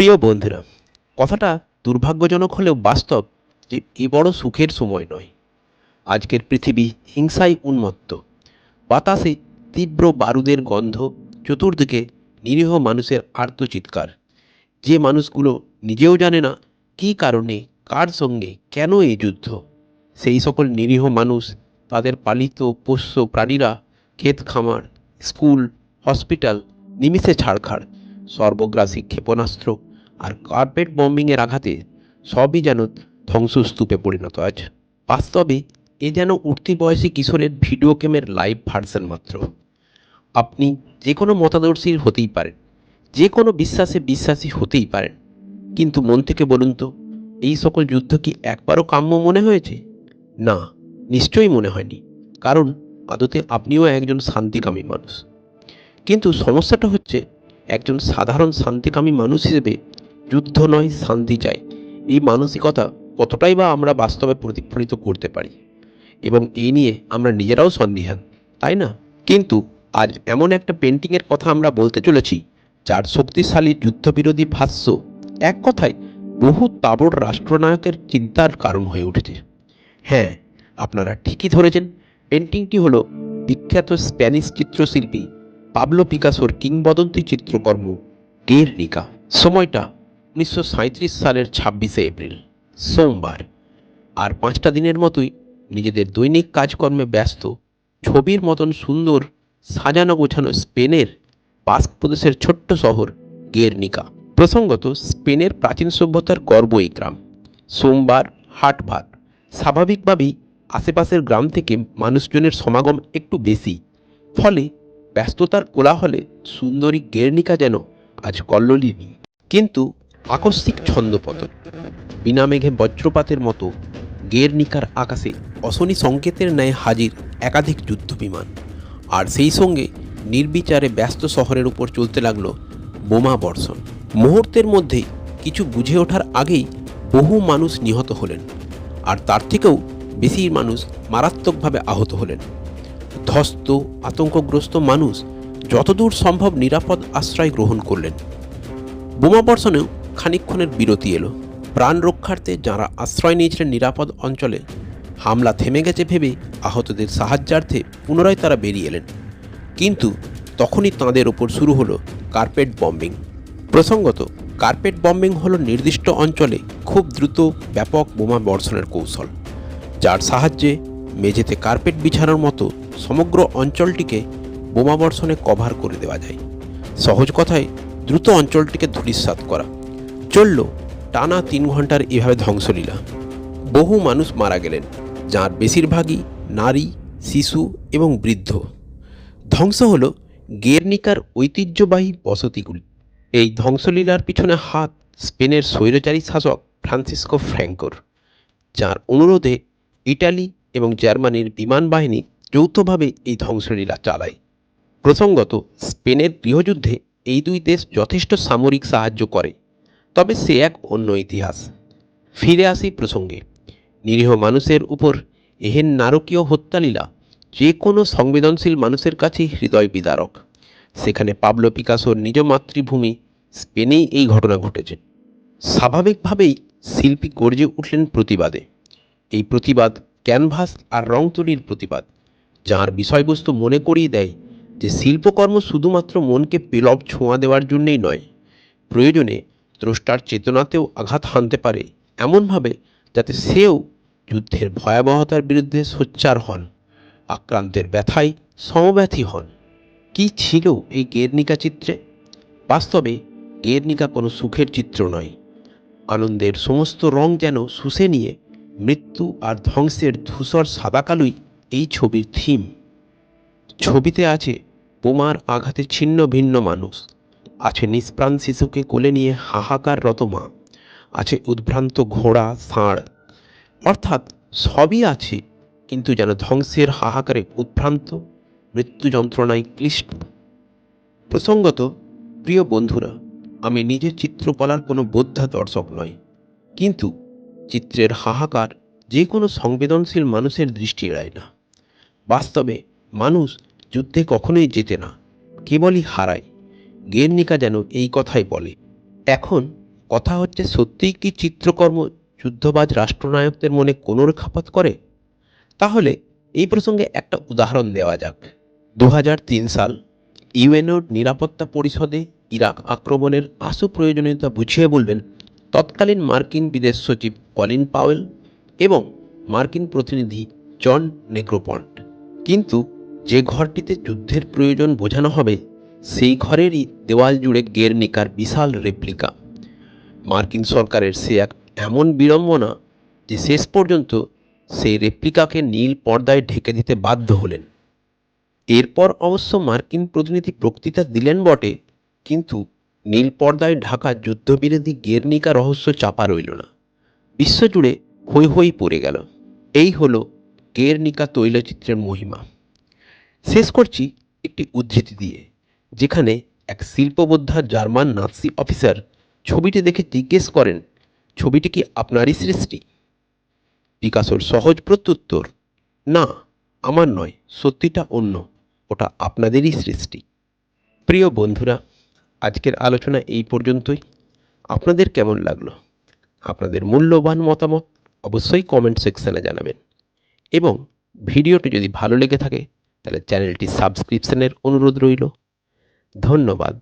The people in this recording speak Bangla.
প্রিয় বন্ধুরা, কথাটা দুর্ভাগ্যজনক হলেও বাস্তব যে এ বড় সুখের সময় নয়। আজকের পৃথিবী হিংসায় উন্মত্ত। বাতাসে তীব্র বারুদের গন্ধ, চতুর্দিকে নিরীহ মানুষের আর্তচিৎকার। যে মানুষগুলো নিজেও জানে না কী কারণে, কার সঙ্গে, কেন এই যুদ্ধ। সেই সকল নিরীহ মানুষ, তাদের পালিত পোষ্য প্রাণীরা, ক্ষেত খামার, স্কুল, হসপিটাল নিমিষে ছাড়খাড়। সর্বগ্রাসী ক্ষেপণাস্ত্র আর কার্পেট বম্বিংয়ের আঘাতে সবই যেন ধ্বংসস্তূপে পরিণত আজ। বাস্তবে এ যেন উঠতি বয়সী কিশোরের ভিডিও গেমের লাইভ ভার্সন মাত্র। আপনি যে কোনো মতাদর্শীর হতেই পারেন, যে কোনো বিশ্বাসে বিশ্বাসী হতেই পারেন, কিন্তু মন থেকে বলুন তো, এই সকল যুদ্ধ কি একবারও কাম্য মনে হয়েছে? না, নিশ্চয়ই মনে হয়নি। কারণ আদতে আপনিও একজন শান্তিকামী মানুষ। কিন্তু সমস্যাটা হচ্ছে, একজন সাধারণ শান্তিকামী মানুষ হিসেবে যুদ্ধ নয় শান্তি চাই, এই মানসিকতা কতটাই বা আমরা বাস্তবে প্রতিফলিত করতে পারি, এবং এই নিয়ে আমরা নিজেরাও সন্দিহান, তাই না? কিন্তু আজ এমন একটা পেন্টিংয়ের কথা আমরা বলতে চলেছি, যার শক্তিশালী যুদ্ধবিরোধী ভাষ্য এক কথায় বহু তাবড় রাষ্ট্রনায়কের চিন্তার কারণ হয়ে উঠেছে। হ্যাঁ, আপনারা ঠিকই ধরেছেন। পেন্টিংটি হলো বিখ্যাত স্প্যানিশ চিত্রশিল্পী পাবলো পিকাসোর কিংবদন্তি চিত্রকর্ম গেরনিকা। সময়টা 1937 সালের 26শে এপ্রিল, সোমবার। আর 5টা দিনের মতোই নিজেদের দৈনিক কাজকর্মে ব্যস্ত, ছবির মতন সুন্দর সাজানো গোছানো স্পেনের বাস্ক প্রদেশের ছোট্ট শহর গেরনিকা। প্রসঙ্গত, স্পেনের প্রাচীন সভ্যতার গর্ব এই গ্রাম। সোমবার হাটবার, স্বাভাবিকভাবেই আশেপাশের গ্রাম থেকে মানুষজনের সমাগম একটু বেশি। ফলে ব্যস্ততার কোলাহলে সুন্দরী গেরনিকা যেন আজ কল্লোলিনী। কিন্তু আকস্মিক ছন্দপতন, বিনা মেঘে বজ্রপাতের মতো গেরনিকার আকাশে অশনি সংকেতের ন্যায় হাজির একাধিক যুদ্ধবিমান। আর সেই সঙ্গে নির্বিচারে ব্যস্ত শহরের উপর চলতে লাগলো বোমা বর্ষণ। মুহূর্তের মধ্যেই, কিছু বুঝে ওঠার আগেই বহু মানুষ নিহত হলেন, আর তার থেকেও বেশি মানুষ মারাত্মকভাবে আহত হলেন। ধ্বস্ত আতঙ্কগ্রস্ত মানুষ যতদূর সম্ভব নিরাপদ আশ্রয় গ্রহণ করলেন। বোমাবর্ষণেও খানিকক্ষণের বিরতি এলো। প্রাণ রক্ষার্থে যাঁরা আশ্রয় নিয়েছিলেন নিরাপদ অঞ্চলে, হামলা থেমে গেছে ভেবে আহতদের সাহায্যার্থে পুনরায় তারা বেরিয়ে এলেন। কিন্তু তখনই তাঁদের ওপর শুরু হলো কার্পেট বম্বিং। প্রসঙ্গত, কার্পেট বম্বিং হলো নির্দিষ্ট অঞ্চলে খুব দ্রুত ব্যাপক বোমা বর্ষণের কৌশল, যার সাহায্যে মেঝেতে কার্পেট বিছানোর মতো সমগ্র অঞ্চলটিকে বোমা বর্ষণে কভার করে দেওয়া যায়। সহজ কথায়, দ্রুত অঞ্চলটিকে ধূলিসাৎ করা। চলল টানা 3 ঘন্টার এভাবে ধ্বংসলীলা। বহু মানুষ মারা গেলেন, যার বেশিরভাগই নারী, শিশু এবং বৃদ্ধ। ধ্বংস হল গেরনিকার ঐতিহ্যবাহী বসতিগুলি। এই ধ্বংসলীলার পিছনে হাত স্পেনের স্বৈরচারী শাসক ফ্রান্সিসকো ফ্র্যাঙ্কোর, যার অনুরোধে ইটালি এবং জার্মানির বিমান বাহিনী যৌথভাবে এই ধ্বংসলীলা চালায়। প্রসঙ্গত, স্পেনের গৃহযুদ্ধে এই দুই দেশ যথেষ্ট সামরিক সাহায্য করে, তবে সে এক অন্য ইতিহাস। ফিরে আসি প্রসঙ্গে। নিরীহ মানুষের উপর এহেন নারকীয় হত্যালীলা যে কোনো সংবেদনশীল মানুষের কাছেই হৃদয় বিদারক। সেখানে পাবলো পিকাসোর নিজ মাতৃভূমি স্পেনেই এই ঘটনা ঘটেছে। স্বাভাবিকভাবেই শিল্পী গর্জে উঠলেন প্রতিবাদে। এই প্রতিবাদ ক্যানভাস আর রং তুলির প্রতিবাদ, যার বিষয়বস্তু মনে করিয়ে দেয় যে শিল্পকর্ম শুধুমাত্র মনকে পেলব ছোঁয়া দেওয়ার জন্যই নয়, প্রয়োজনে দ্রষ্টার চেতনাতেও আঘাত হানতে পারে, এমনভাবে যাতে সেও যুদ্ধের ভয়াবহতার বিরুদ্ধে সোচ্চার হন, আক্রান্তের ব্যথায় সমব্যথী হন। কি ছিল এই গেরনিকা চিত্রে? বাস্তবে গেরনিকা কোনো সুখের চিত্র নয়। আনন্দের সমস্ত রং যেন শুষে নিয়ে মৃত্যু আর ধ্বংসের ধূসর সাদা কালোই এই ছবির থিম। ছবিতে আছে বোমার আঘাতে ছিন্ন ভিন্ন মানুষ, আছে নিষ্প্রাণ শিশুকে কোলে নিয়ে হাহাকাররত মা, আছে উদ্ভ্রান্ত ঘোড়া ষাঁড়। অর্থাৎ সবই আছে, কিন্তু যেন ধ্বংসের হাহাকারে উদ্ভ্রান্ত, মৃত্যু যন্ত্রণায় ক্লিষ্ট। প্রসঙ্গত, প্রিয় বন্ধুরা, আমি নিজে চিত্রকলার কোনো বোদ্ধা দর্শক নই, কিন্তু চিত্রের হাহাকার যে কোনো সংবেদনশীল মানুষের দৃষ্টি এড়ায় না। বাস্তবে মানুষ যুদ্ধে কখনোই জেতে না, কেবলই হারায়। গেরনিকা যেন এই কথাই বলে। এখন কথা হচ্ছে, সত্যিই কি চিত্রকর্ম যুদ্ধবাজ রাষ্ট্রনায়কদের মনে কোনো রেখাপাত করে? তাহলে এই প্রসঙ্গে একটা উদাহরণ দেওয়া যাক। 2003 সাল ইউএনওর নিরাপত্তা পরিষদে ইরাক আক্রমণের আশু প্রয়োজনীয়তা বুঝিয়ে বলবেন তৎকালীন মার্কিন বিদেশ সচিব কলিন পাওয়েল এবং মার্কিন প্রতিনিধি জন নেগ্রোপন্ট। কিন্তু যে ঘরটিতে যুদ্ধের প্রয়োজন বোঝানো হবে, সেই ঘরেরই দেওয়াল জুড়ে গেরনিকার বিশাল রেপ্লিকা। মার্কিন সরকারের সে এক এমন বিড়ম্বনা যে শেষ পর্যন্ত সেই রেপ্লিকাকে নীল পর্দায় ঢেকে দিতে বাধ্য হলেন। এরপর অবশ্য মার্কিন প্রতিনিধি বক্তৃতা দিলেন বটে, কিন্তু নীল পর্দায় ঢাকা যুদ্ধবিরোধী গেরনিকা রহস্য চাপা রইল না। বিশ্বজুড়ে হৈ হৈ পড়ে গেল। এই হলো গেরনিকা তৈলচিত্রের মহিমা। শেষ করছি একটি উদ্ধৃতি দিয়ে, যেখানে এক শিল্পবোদ্ধা জার্মান নাৎসি অফিসার ছবিটি দেখে জিজ্ঞেস করেন, ছবিটি কি আপনারই সৃষ্টি? পিকাসোর সহজ প্রত্যুত্তর, না, আমার নয়, সত্যিটা অন্য, ওটা আপনাদেরই সৃষ্টি। প্রিয় বন্ধুরা, আজকের আলোচনা এই পর্যন্তই। আপনাদের কেমন লাগলো? আপনাদের মূল্যবান মতামত অবশ্যই কমেন্ট সেকশনে জানাবেন, এবং ভিডিওটি যদি ভালো লেগে থাকে তাহলে চ্যানেলটি সাবস্ক্রিপশনের অনুরোধ রইল। ধন্যবাদ।